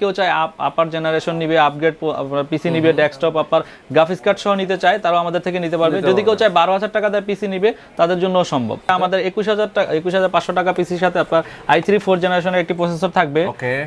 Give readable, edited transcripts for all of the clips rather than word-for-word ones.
কেউ চায় আপার জেনারেশন নিবে, আপগ্রেড পিসি নিবে, ডেস্কটপ আপার গ্রাফিক্স কার্ড সহ নিতে চায়, তারাও আমাদের থেকে নিতে পারবে। যদি কেউ চায় 12,000 টাকা দিয়ে পিসি নিবে, তাদের জন্য সম্ভব। আমাদের 21,500 টাকা পিসির সাথে আপনার i3 4 জেনারেশনের একটি প্রসেসর থাকবে।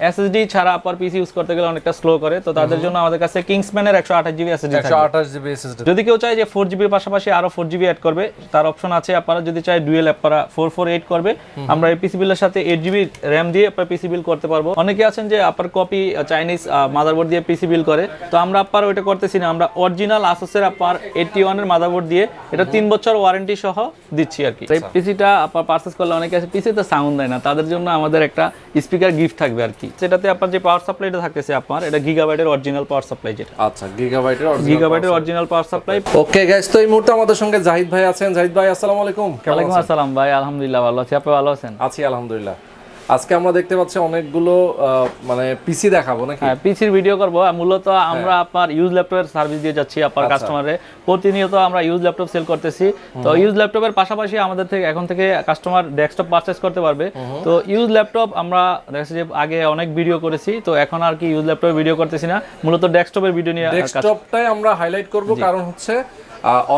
এসএসডি ছাড়া আপনার পিসি ইউজ করতে গেলে অনেকটা স্লো করে, তো তাদের জন্য আমাদের কাছে কিংসম্যানের 128 জিবি এসএসডি থাকবে। যদি কেউ চায় যে 4 জিবির পাশাপাশি আরো 4 জিবি অ্যাড করবে, তার অপশন আছে। আপনারা যদি চায় ডুয়েল আপনারা 448 করবে, আমরা এই পিসি বিলের সাথে 8 জিবি র‍্যাম দিয়ে আপনার পিসি বিল করতে পারবো। অনেকে আছেন যে আপনার কপি চাইনিজ মাদারবোর্ড দিয়ে পিসি বিল করে, তো আমরা আপনার ওইটা করতেছি না। আমরা অরিজিনাল আসুসের আপনার 81 এর মাদারবোর্ড দিয়ে এটা 3 বছর ওয়ারেন্টি সহ দিচ্ছি আর কি। এই পিসিটা আপনার পারচেজ করলে অনেকে আছে পিসিতে সাউন্ড দেয় না, তাদের জন্য আমাদের একটা স্পিকার গিফট থাকবে আর কি। সেটাতে আপনার যে পাওয়ার সাপ্লাইটা থাকতেছে আপনার, এটা গিগাবাইটের অরিজিনাল পাওয়ার সাপ্লাই যেটা। আচ্ছা, গিগাবাইটের original power supply. Okay guys, তো এই মুহূর্তে আমাদের সঙ্গে জাহিদ ভাই আছেন। জাহিদ ভাই আসসালামু আলাইকুম। ওয়ালাইকুম আসসালাম ভাই, আলহামদুলিল্লাহ ভালো আছি। আপনি ভালো আছেন? আছি আলহামদুলিল্লাহ। আজকে আমরা দেখতে পাচ্ছি অনেকগুলো মানে পিসি দেখাবো নাকি? হ্যাঁ, পিসির ভিডিও করব। মূলত আমরা আপনার ইউজ ল্যাপটপের সার্ভিস দিয়ে যাচ্ছি আপনার কাস্টমারে। প্রতিনিয়ত আমরা ইউজ ল্যাপটপ সেল করতেছি। তো ইউজ ল্যাপটপের পাশাপাশি আমাদের থেকে এখন থেকে কাস্টমার ডেস্কটপ পারচেজ করতে পারবে। তো ইউজ ল্যাপটপ আমরা দেখছি যে আগে অনেক ভিডিও করেছি, তো এখন আর কি ইউজ ল্যাপটপের ভিডিও করতেছি না, মূলত ডেস্কটপের ভিডিও নিয়ে। ডেস্কটপটাই আমরা হাইলাইট করব, কারণ হচ্ছে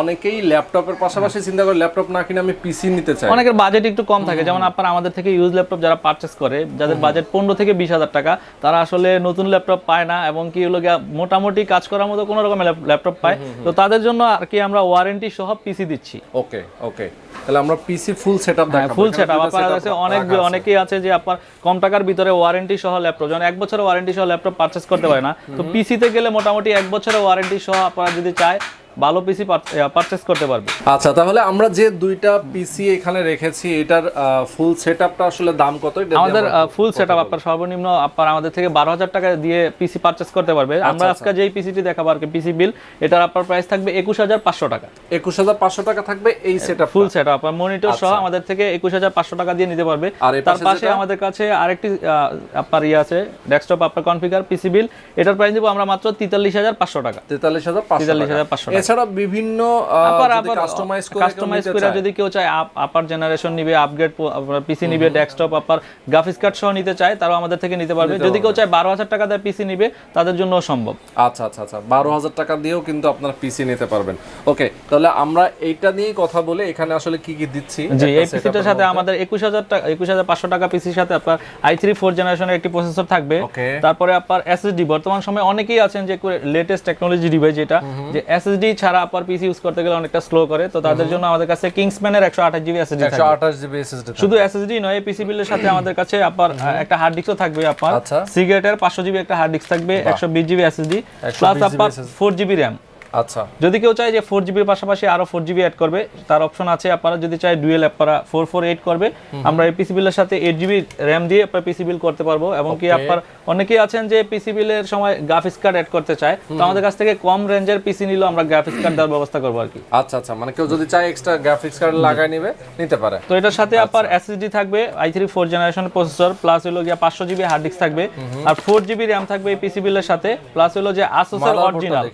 অনেকেই ল্যাপটপের পাশাপাশি চিন্তা করে ল্যাপটপ না কিনে আমি পিসি নিতে চাই। অনেকের বাজেট একটু কম থাকে, যেমন আপনারা আমাদের থেকে ইউজ ল্যাপটপ যারা পারচেজ করে, যাদের বাজেট 15 থেকে 20,000 টাকা, তারা আসলে নতুন ল্যাপটপ পায় না, এবং কি হলো মোটামুটি কাজ করার মতো কোনো রকম ল্যাপটপ পায়। তো তাদের জন্য আর কি আমরা ওয়ারেন্টি সহ পিসি দিচ্ছি। ওকে ওকে, তাহলে আমরা পিসি ফুল সেটআপ দেখাবো। ফুল সেটআপ আপনারা কাছে অনেকেই আছে যে আপনার কম টাকার ভিতরে ওয়ারেন্টি সহ ল্যাপটপ, যেমন 1 বছরের ওয়ারেন্টি সহ ল্যাপটপ পারচেজ করতে পারে না। তো পিসিতে গেলে মোটামুটি 1 বছরের ওয়ারেন্টি সহ আপনারা যদি চায় ভালো পিসি পারচেজ করতে পারবে। আচ্ছা, তাহলে আমরা যে দুইটা পিসি এখানে রেখেছি, এটার ফুল সেটআপটা আসলে দাম কত? আমাদের ফুল সেটআপ আপনার সর্বনিম্ন আপনার আমাদের থেকে 12,000 টাকা দিয়ে পিসি পারচেজ করতে পারবে। আমরা আজকে যেই পিসিটি দেখাবো আর কি, পিসি বিল, এটার আপনার প্রাইস থাকবে 21,500 টাকা। 21,500 টাকা থাকবে এই সেটআপ, ফুল সেটআপ আপনার মনিটর সহ আমাদের থেকে 21,500 টাকা দিয়ে নিতে পারবে। তার পাশে আমাদের কাছে আরেকটি আপনার আছে ডেস্কটপ আপনার কনফিগার পিসি বিল, এটার প্রাইস দেব আমরা মাত্র 43,500 টাকা। 43,500 এছাড়া বিভিন্ন কাস্টমাইজ করে যদি কেউ চায় আপার জেনারেশন নিবে, আপগ্রেড পিসি নিবে, ডেস্কটপ আপার গ্রাফিক্স কার্ড সহ নিতে চায়, তারাও আমাদের থেকে নিতে পারবে। যদি কেউ চায় 12,000 টাকা দিয়ে পিসি নিবে, তাদের জন্য সম্ভব। আচ্ছা আচ্ছা আচ্ছা, 12,000 টাকা দিয়েও কিন্তু আপনারা পিসি নিতে পারবেন। ওকে, তাহলে আমরা এইটা নিয়ে কথা বলে এখানে আসলে কি কি দিচ্ছি। জি, এই পিসিটার সাথে আমাদের 21,500 টাকা পিসির সাথে আপনার i3 4 জেনারেশনের একটি প্রসেসর থাকবে। তারপরে আপনার এসএসডি, বর্তমান সময়ে অনেকেই আছেন যে লেটেস্ট টেকনোলজি ডিভাইস যেটা, যে এসএসডি ছাড়া আপনার পিসি ইউজ করতে গেলে অনেকটা স্লো করে, তো তাদের জন্য আমাদের কাছে কিংসম্যানের 128 জিবি এসএসডি থাকবে। 128 জিবি এসএসডি শুধু এসএসডি নয়, পিসি বিলের সাথে আমাদের কাছে আপনার একটা হার্ড ডিস্কও থাকবে। আপনার সিগারেটের 500 জিবি একটা হার্ড ডিস্ক থাকবে, 120 জিবি এসএসডি প্লাস আপনার 4 জিবি র‍্যাম। আচ্ছা, যদি কেউ চায় যে 4 জিবির পাশাপাশি আরো 4 জিবি অ্যাড করবে, তার অপশন আছে। আপনারা যদি চায় ডুয়েল আপনারা 448 করবে, আমরা এই পিসি বিলের সাথে 8 জিবি র‍্যাম দিয়ে আপনারা পিসি বিল করতে পারবো। এবং কি আপনার অনেকেই আছেন যে পিসি বিলের সময় গ্রাফিক্স কার্ড অ্যাড করতে চায়, তো আমাদের কাছ থেকে কম রেঞ্জের পিসি নিলেও আমরা গ্রাফিক্স কার্ড দেওয়ার ব্যবস্থা করবো আর কি। আচ্ছা আচ্ছা, মানে কেউ যদি চায় এক্সট্রা গ্রাফিক্স কার্ড লাগায় নিতে পারে। তো এটার সাথে আপনার এসএসডি থাকবে, i3 4 জেনারেশন প্রসেসর, প্লাস হলো গিয়া 500 জিবি হার্ড ডিস্ক থাকবে, আর 4 জিবি র‍্যাম থাকবে এই পিসি বিলের সাথে। প্লাস হলো যে আসুসের অরিজিনাল,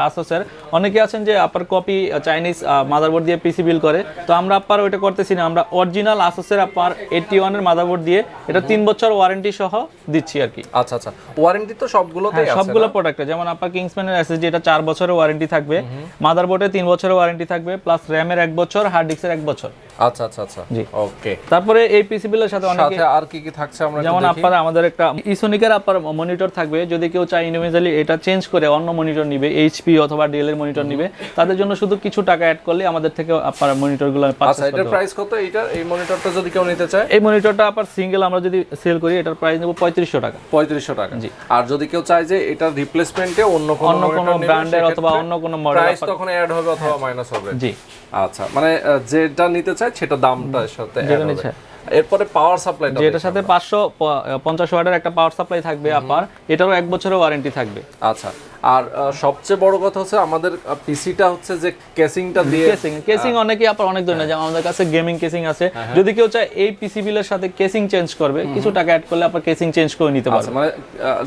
আসুসের অনেকে আছেন যে আপনার কপি চাইনিজ মাদারবোর্ড দিয়ে পিসি বিল করে, তো আমরা আপনার ওইটা করতেছি না। আমরা অরিজিনাল আসুসের আপনার 81 এর মাদারবোর্ড দিয়ে এটা 3 বছর ওয়ারেন্টি সহ দিচ্ছি আর কি। আচ্ছা আচ্ছা, ওয়ারেন্টি তো সবগুলোতেই আছে, সবগুলো প্রোডাক্টে। যেমন আপনার কিংসম্যানের এসএসডি এটা 4 বছরের ওয়ারেন্টি থাকবে, মাদারবোর্ডে 3 বছরের ওয়ারেন্টি থাকবে, প্লাস র‍্যামের 1 বছর, হার্ড ডিস্কের 1 বছর। আচ্ছা আচ্ছা আচ্ছা, জি ওকে। তারপরে এই পিসি বিলের সাথে অনেকে আর কি কি থাকছে আমরা যেমন আপনারা আমাদের একটা ইসোনিকের আপনার মনিটর থাকবে। যদি কেউ চায় ইন্ডিভিজুয়ালি এটা চেঞ্জ করে অন্য মনিটর নিবে, এইচপি অথবা ডেল এর মনিটর নিবে, তাদের জন্য শুধু কিছু টাকা অ্যাড করলে আমাদের থেকে আপনারা মনিটরগুলো পাচ্ছেন। আচ্ছা, এটার প্রাইস কত? এই মনিটরটা যদি কেউ নিতে চায়, এই মনিটরটা আপনার সিঙ্গেল আমরা যদি সেল করি, এটার প্রাইস নেব 3500 টাকা। 3500 টাকা, জি। আর যদি কেউ চায় যে এটা রিপ্লেসমেন্টে অন্য কোনো ব্র্যান্ডের অথবা অন্য কোনো মডেল, প্রাইস তখন অ্যাড হবে অথবা মাইনাস হবে। জি, আচ্ছা, মানে যেটা নিতে চায় সেটা দামটার সাথে অ্যাড হবে। এরপরে পাওয়ার সাপ্লাইটা, যেটার সাথে 550 ওয়াটের একটা পাওয়ার সাপ্লাই থাকবে আপনার, এটারও 1 বছরের ওয়ারেন্টি থাকবে। আচ্ছা, আর সবচেয়ে বড় কথা হচ্ছে আমাদের পিসিটা হচ্ছে যে কেসিংটা দিয়ে কেসিং অনেকেই আপনার অনেক ধরনের, যেমন আমাদের কাছে গেমিং কেসিং আছে, যদি কেউ চায় এই পিসি বিলের সাথে কেসিং চেঞ্জ করবে, কিছু টাকা অ্যাড করলে আপনার কেসিং চেঞ্জ করে নিতে পারবে। মানে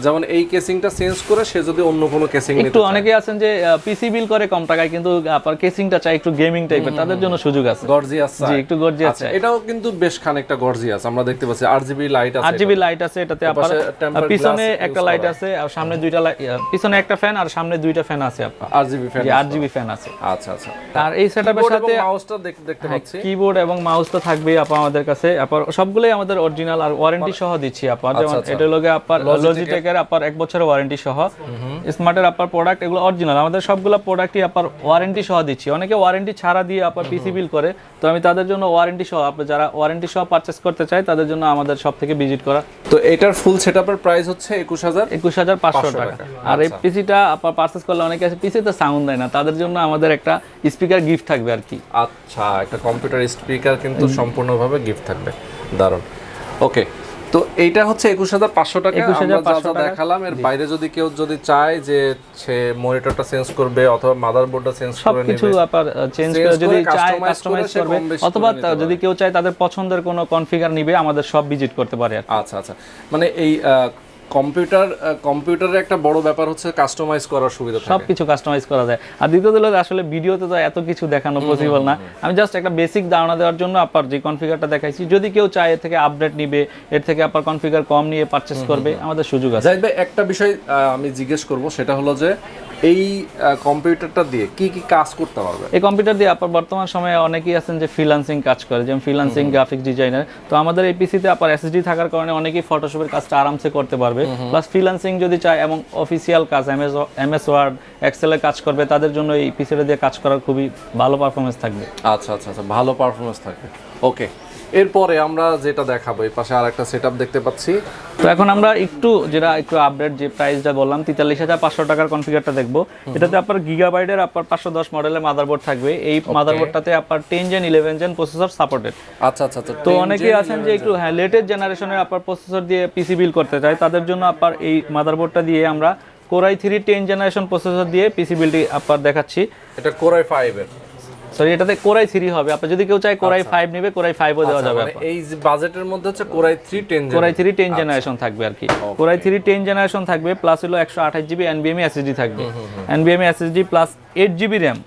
যেমন এই কেসিংটা চেঞ্জ করে সে যদি অন্য কোনো কেসিং নিতে একটু অনেকেই আছেন যে পিসি বিল করে কম টাকায় কিন্তু আপনার কেসিংটা চাই একটু গেমিং টাইপের, তাদের জন্য সুযোগ আছে। গর্জিয়াস, জি একটু গর্জিয়াস চাই। এটাও কিন্তু বেশ খানিকটা গর্জিয়াস, আমরা দেখতে পাচ্ছি আরজিবি লাইট আছে, আরজিবি লাইট আছে এটাতে, আপনার পিছনে একটা লাইট আছে আর সামনে দুইটা পিছনে একটা ফ্যান আর সামনে দুইটা ফ্যান আছে আপনার, আরজিবি ফ্যান, জি আরজিবি ফ্যান আছে। আচ্ছা আচ্ছা। আর এই সেটআপের সাথে মাউসটা দেখতে পাচ্ছি, কিবোর্ড এবং মাউস তো থাকবেই আপনার আমাদের কাছে, আপনার সবগুলোই আমাদের অরিজিনাল আর ওয়ারেন্টি সহ দিচ্ছি আপনার। যেমন এটা লগে আপনার লজিটেকের আপনার 1 বছরের ওয়ারেন্টি সহ, স্মার্টের আপনার প্রোডাক্ট এগুলো অরিজিনাল, আমাদের সবগুলো প্রোডাক্টই আপনার ওয়ারেন্টি সহ দিচ্ছি। অনেকে ওয়ারেন্টি ছাড়া দিয়ে আপনার পিসি বিল করে, তো আমি তাদের জন্য ওয়ারেন্টি সহ, আপনি যারা ওয়ারেন্টি সহ পারচেজ করতে চায় তাদের জন্য আমাদের সব থেকে ভিজিট করা। তো এটার ফুল সেটআপের প্রাইস হচ্ছে 21500 টাকা। আর এই পিসিটা আপনার পারচেজ করলে অনেকে আছে পিসিতে সাউন্ড দেয় না, তাদের জন্য আমাদের একটা স্পিকার গিফট থাকবে আর কি। আচ্ছা, একটা কম্পিউটার স্পিকার কিন্তু সম্পূর্ণভাবে গিফট থাকবে, দারুণ। ওকে, তো এইটা হচ্ছে 21500 টাকা। আমরা যা দেখালাম এর বাইরে যদি কেউ চায় যে সে মনিটরটা চেঞ্জ করবে অথবা মাদারবোর্ডটা চেঞ্জ করে নেবে, সবকিছু আপনার চেঞ্জ করে যদি চায় কাস্টমাইজ করবে, অথবা যদি কেউ চায় তাদের পছন্দের কোনো কনফিগার নিবে, আমাদের সব ভিজিট করতে পারে। আচ্ছা আচ্ছা, মানে এই কম্পিউটারের একটা বড় ব্যাপার হচ্ছে কাস্টমাইজ করার সুবিধা থাকে, সবকিছু কাস্টমাইজ করা যায়। আর দ্বিতীয়ত হলো আসলে ভিডিওতে তো এত কিছু দেখানো পসিবল না, আমি জাস্ট একটা বেসিক ধারণা দেওয়ার জন্য আপনার যে কনফিগারটা দেখাইছি, যদি কেউ চায় এর থেকে আপডেট নিবে, এর থেকে আপনার কনফিগার কম নিয়ে পারচেজ করবে, আমাদের সুযোগ আছে। জাহিদ ভাই, একটা বিষয় আমি জিজ্ঞেস করব, সেটা হলো যে এই কম্পিউটারটা দিয়ে কি কি কাজ করতে পারবে? এই কম্পিউটার দিয়ে আপনার বর্তমান সময়ে অনেকেই আছেন যে ফ্রিল্যান্সিং কাজ করে, যেমন ফ্রিল্যান্সিং গ্রাফিক্স ডিজাইনার, তো আমাদের এই পিসিতে আপনার এসএসডি থাকার কারণে অনেকেই ফটোশপের কাজটা আরামসে করতে পারবে। প্লাস ফ্রিল্যান্সিং যদি চায় এবং অফিসিয়াল কাজ এমএস ওয়ার্ড এক্সেলে কাজ করবে, তাদের জন্য এই পিসিটা দিয়ে কাজ করার খুবই ভালো পারফরমেন্স থাকবে। আচ্ছা আচ্ছা আচ্ছা, ভালো পারফরমেন্স থাকবে। ওকে, এরপরে আমরা যেটা দেখাবো, এই পাশে আরেকটা সেটআপ দেখতে পাচ্ছি। তো এখন আমরা একটু আপডেট যে প্রাইসটা বললাম 43500 টাকার কনফিগারটা দেখবো। এটাতে আপনার গিগাবাইটের আপনার 510 মডেলের মাদারবোর্ড থাকবে। এই মাদারবোর্ডটাতে আপনার 10 জেন 11 জেন প্রসেসর সাপোর্টেড। আচ্ছা আচ্ছা আচ্ছা। তো অনেকেই আছেন যে একটু লেটেস্ট জেনারেশনের আপনার প্রসেসর দিয়ে পিসি বিল করতে চায়, তাদের জন্য আপনার এই মাদারবোর্ডটা দিয়ে আমরা Core i3 10 জেনারেশন প্রসেসর দিয়ে পিসি বিলটি আপনার দেখাচ্ছি। এটা Core i5 এর, সরি এটাতে Core i3 হবে। আপনি যদি কেউ চায় Core i5 নেবে, Core i5 ও দেওয়া যাবে। এই বাজেটের মধ্যে হচ্ছে Core i3 10 জেনারেশন থাকবে আর কি। Core i3 10 জেনারেশন থাকবে, প্লাস হলো 128 জিবি NVMe SSD থাকবে। NVMe SSD plus 8 GB RAM,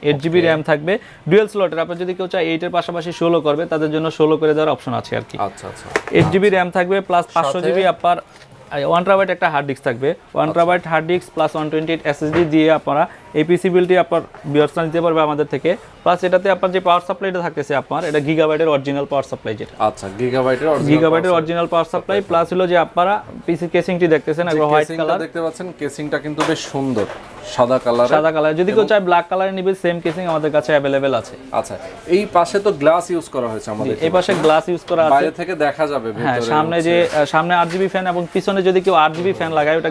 8 GB RAM থাকবে ডুয়াল স্লটের। আপনি যদি কেউ চায় 8 এর পাশাপাশি 16 করবে, তাদের জন্য 16 করে দেওয়ার অপশন আছে আর কি। আচ্ছা আচ্ছা, 8 জিবি RAM থাকবে প্লাস 500 জিবি আপনার 1 টেরাবাইট একটা হার্ড ডিস্ক থাকবে। 1 terabyte hard disk plus 128 SSD দিয়ে আপনারা এই পিসি বিলটি আপনার বিয়ার্সটা নিতে পারবে আমাদের থেকে। প্লাস এটাতে আপনার যে পাওয়ার সাপ্লাইটা থাকতেছে আপনার, এটা গিগাবাইটের অরিজিনাল পাওয়ার সাপ্লাই যেটা। আচ্ছা, গিগাবাইটের অরিজিনাল পাওয়ার সাপ্লাই। প্লাস হলো যে আপনারা পিসি কেসিংটি দেখতেছেন একবার হোয়াইট কালার দেখতে পাচ্ছেন, কেসিংটা কিন্তু বেশ সুন্দর, সাদা কালার। যদি কেউ চায় ব্ল্যাক কালারে নিবে, সেম কেসিং আমাদের কাছে अवेलेबल আছে। আচ্ছা, এই পাশে তো গ্লাস ইউজ করা হয়েছে আমাদের, এই পাশে গ্লাস ইউজ করা আছে, বাইরে থেকে দেখা যাবে হ্যাঁ। সামনে আরজিবি ফ্যান এবং পিছনে যদি কেউ আরজিবি ফ্যান লাগায়, ওটা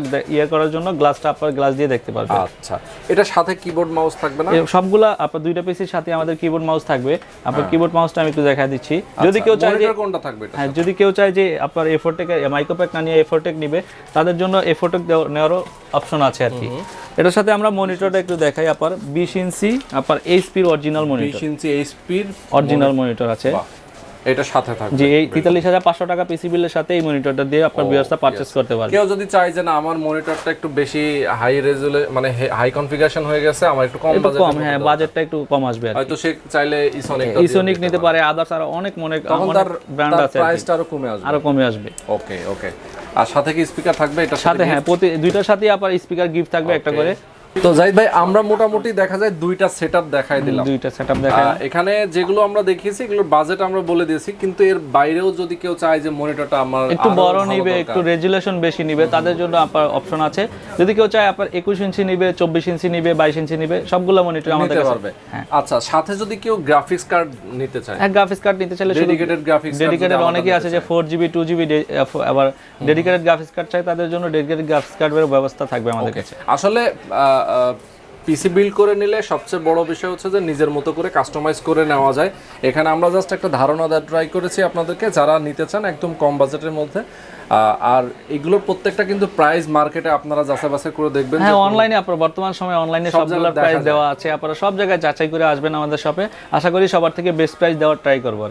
করার জন্য গ্লাসটা আপনার গ্লাস দিয়ে দেখতে পারবে। আচ্ছা, এটা সাথে কিবোর্ড মাউস থাকবে না? সবগুলা আপনার দুইটা পিসির সাথে আমাদের কিবোর্ড মাউস থাকবে। আপনার কিবোর্ড মাউসটা আমি একটু দেখাই দিচ্ছি। যদি কেউ চায় যে কোনটা থাকবে, হ্যাঁ, যদি কেউ চায় যে আপনার A4 মাইক্রোপ্যাক না নিয়ে A4 নিবে, তাদের জন্য A4 নেওয়ারও অপশন আছে আর কি। এটার সাথে আমরা মনিটরটা একটু দেখাই। আপনার 20 ইঞ্চি আপনার এইচপির অরিজিনাল মনিটর, 20 ইঞ্চি এইচপির অরিজিনাল মনিটর আছে। এটা সাথে থাকবে। জি, এই 43500 টাকা পিসি বিলের সাথে এই মনিটরটা দিয়ে আপনার ভিউয়ার্সটা পারচেজ করতে পারবে। কেউ যদি চায় যে না, আমার মনিটরটা একটু বেশি হাই রেজুলেশন, মানে হাই কনফিগারেশন হয়ে গেছে, আমার একটু কম বাজেট, হ্যাঁ বাজেটটা একটু কম আসবে আর কি। হয়তো সে চাইলে ইসোনিক নিতে পারে, আদার্স আর অনেক ব্র্যান্ড আছে, প্রাইসটা আরো কমে আসবে। ওকে ওকে। আর সাথে কি স্পিকার থাকবে? এটা সাথে হ্যাঁ, প্রতি দুইটার সাথে আপনার স্পিকার গিফট থাকবে একটা করে। তো জাহিদ ভাই, আমরা মোটামুটি দেখা যায় দুইটা সেটআপ দেখাই দিলাম। এখানে যেগুলো আমরা দেখিয়েছি এগুলোর বাজেট আমরা বলে দিয়েছি, কিন্তু এর বাইরেও যদি কেউ চায় যে মনিটরটা আমার একটু বড় নিবে, একটু রেজুলেশন বেশি নিবে, তাদের জন্য আপনার অপশন আছে। যদি কেউ চায় আপনার 21 ইঞ্চি নিবে, 24 ইঞ্চি নিবে, 22 ইঞ্চি নিবে, সবগুলো মনিটর আমাদের কাছে পারবে। আচ্ছা, সাথে যদি কেউ গ্রাফিক্স কার্ড নিতে চায়, হ্যাঁ গ্রাফিক্স কার্ড নিতে চাইলে ডেডিকেটেড গ্রাফিক্স কার্ড, ডেডিকেটেড অনেকেই আছে যে 4GB 2GB আবার ডেডিকেটেড গ্রাফিক্স কার্ড চাই, তাদের জন্য ডেডিকেটেড গ্রাফিক্স কার্ডের ব্যবস্থা থাকবে আমাদের কাছে। আসলে পিসি বিল্ড করে নিলে সবচেয়ে বড় বিষয় হচ্ছে যে নিজের মতো করে কাস্টমাইজ করে নেওয়া যায়। এখানে আমরা জাস্ট একটা ধারণা দেওয়ার ট্রাই করেছি আপনাদেরকে, যারা নিতে চান একদম কম বাজেটের মধ্যে আর এগুলোর প্রত্যেকটা কিন্তু প্রাইস মার্কেটে আপনারা যাচাই বাছাই করে দেখবেন। হ্যাঁ, অনলাইনে আপনার বর্তমান সময়ে অনলাইনে সবগুলোর প্রাইস দেওয়া আছে, আপনারা সব জায়গায় যাচাই করে আসবেন আমাদের শপে। আশা করি সবার থেকে বেস্ট প্রাইস দেওয়ার ট্রাই করবো।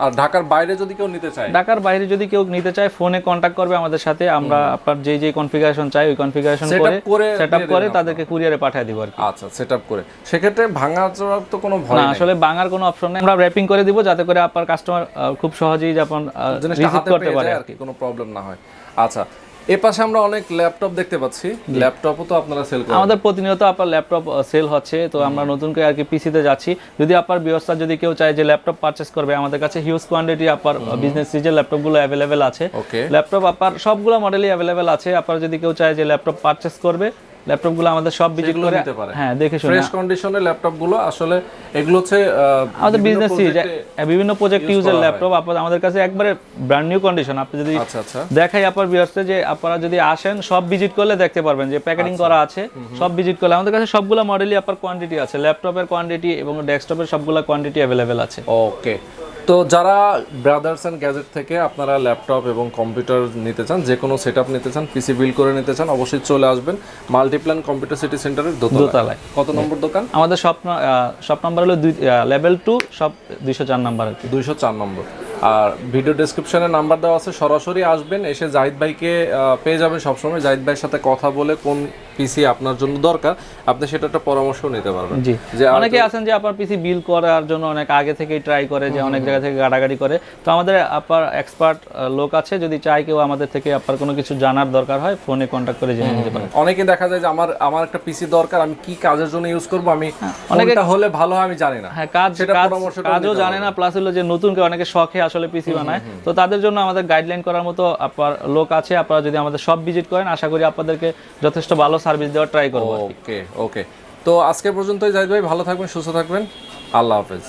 আর ঢাকার বাইরে যদি কেউ নিতে চায়, ঢাকার বাইরে যদি কেউ নিতে চায় ফোনে কন্ট্যাক্ট করবে আমাদের সাথে, আমরা আপনার যে কনফিগারেশন চাই ওই কনফিগারেশন করে সেটআপ করে তাদেরকে কুরিয়ারে পাঠিয়ে দিব আর কি। আচ্ছা, সেটআপ করে সেক্ষেত্রে ভাঙা চোরার তো কোনো ভয় না, নেই। আসলে ভাঙার কোনো অপশন নেই, আমরা র‍্যাপিং করে দিব যাতে করে আপনার কাস্টমার খুব সহজেই যখন রিসিভ করতে পারে আর কি, কোনো প্রবলেম না হয়। আচ্ছা, এই পাশে আমরা অনেক ল্যাপটপ দেখতে পাচ্ছি, ল্যাপটপও তো আপনারা সেল করেন? আমাদের প্রতিনিয়ত আপনার ল্যাপটপ সেল হচ্ছে, তো আমরা নতুন করে আর কি পিসিতে যাচ্ছি। যদি আপনার ব্যবস্থা যদি কেউ চায় যে ল্যাপটপ পারচেজ করবে, আমাদের কাছে হিউজ কোয়ান্টিটি আপনার বিজনেস সিরিজের ল্যাপটপগুলো অ্যাভেলেবেল আছে। ল্যাপটপ আপনার সবগুলো মডেলই অ্যাভেলেবেল আছে। আপনারা যদি কেউ চায় যে ল্যাপটপ পারচেজ করবে, ল্যাপটপগুলো আমাদের সব ভিজিট করে হ্যাঁ দেখে শুনে ফ্রেশ কন্ডিশনের ল্যাপটপগুলো, আসলে এগুলো হচ্ছে আমাদের বিজনেস সিরিজ বিভিন্ন প্রজেক্ট ইউজের ল্যাপটপ আমাদের কাছে একবারে ব্র্যান্ড নিউ কন্ডিশন। আপনি যদি দেখাই আপনার ভিউয়ার্সদের যে আপনারা যদি আসেন সব ভিজিট করলে দেখতে পারবেন যে প্যাকেটিং করা আছে, সব ভিজিট করলে আমাদের কাছে সবগুলো মডেলই আপনার কোয়ান্টিটি আছে, ল্যাপটপের কোয়ান্টিটি এবং ডেস্কটপের সবগুলো কোয়ান্টিটি অ্যাভেলেবেল আছে। ওকে, তো যারা ব্রাদার্স এন্ড গ্যাজেট থেকে আপনারা ল্যাপটপ এবং কম্পিউটার নিতে চান, যে কোনো সেটআপ নিতে চান, পিসি বিল্ড করে নিতে চান, অবশ্যই চলে আসবেন মাল্টিপ্ল্যান কম্পিউটার সিটি সেন্টারের দোতলায়। কত নম্বর দোকান? আমাদের শপ নাম্বার হলো লেভেল 2 শপ 204 নাম্বার আর কি, 204 নম্বর। আর ভিডিও ডেসক্রিপশনে নাম্বার দেওয়া আছে, সরাসরি আসবেন, এসে জাহিদ ভাইকে পেয়ে যাবেন সবসময়। জাহিদ ভাইয়ের সাথে কথা বলে কোন পিসি আপনার জন্য দরকার আপনি সেটা একটা পরামর্শ নিতে পারবেন। জি, অনেকে আছেন যে আপনার পিসি বিল করার জন্য অনেক আগে থেকেই ট্রাই করে, যে অনেক জায়গা থেকে গাড়াগাড়ি করে, তো আমাদের আপনার এক্সপার্ট লোক আছে, যদি চাই কেউ আমাদের থেকে আপনার কোনো কিছু জানার দরকার হয় ফোনে কন্ট্যাক্ট করে জেনে নিতে পারেন। অনেকে দেখা যায় যে আমার একটা পিসি দরকার, আমি কি কাজের জন্য ইউজ করব, আমি কোনটা হলে ভালো হয় আমি জানি না। হ্যাঁ, কাজও জানে না, প্লাস হলো যে নতুন কেউ অনেকে শখে আসলে পিসি বানায়, তো তাদের জন্য আমাদের গাইডলাইন করার মতো আপনার লোক আছে। আপনারা যদি আমাদের সব ভিজিট করেন আশা করি আপনাদেরকে যথেষ্ট ভালো সার্ভিস দেওয়ার ট্রাই করব। ওকে, তো আজকে পর্যন্তই জাহিদ ভাই, ভালো থাকবেন, সুস্থ থাকবেন, আল্লাহ হাফেজ।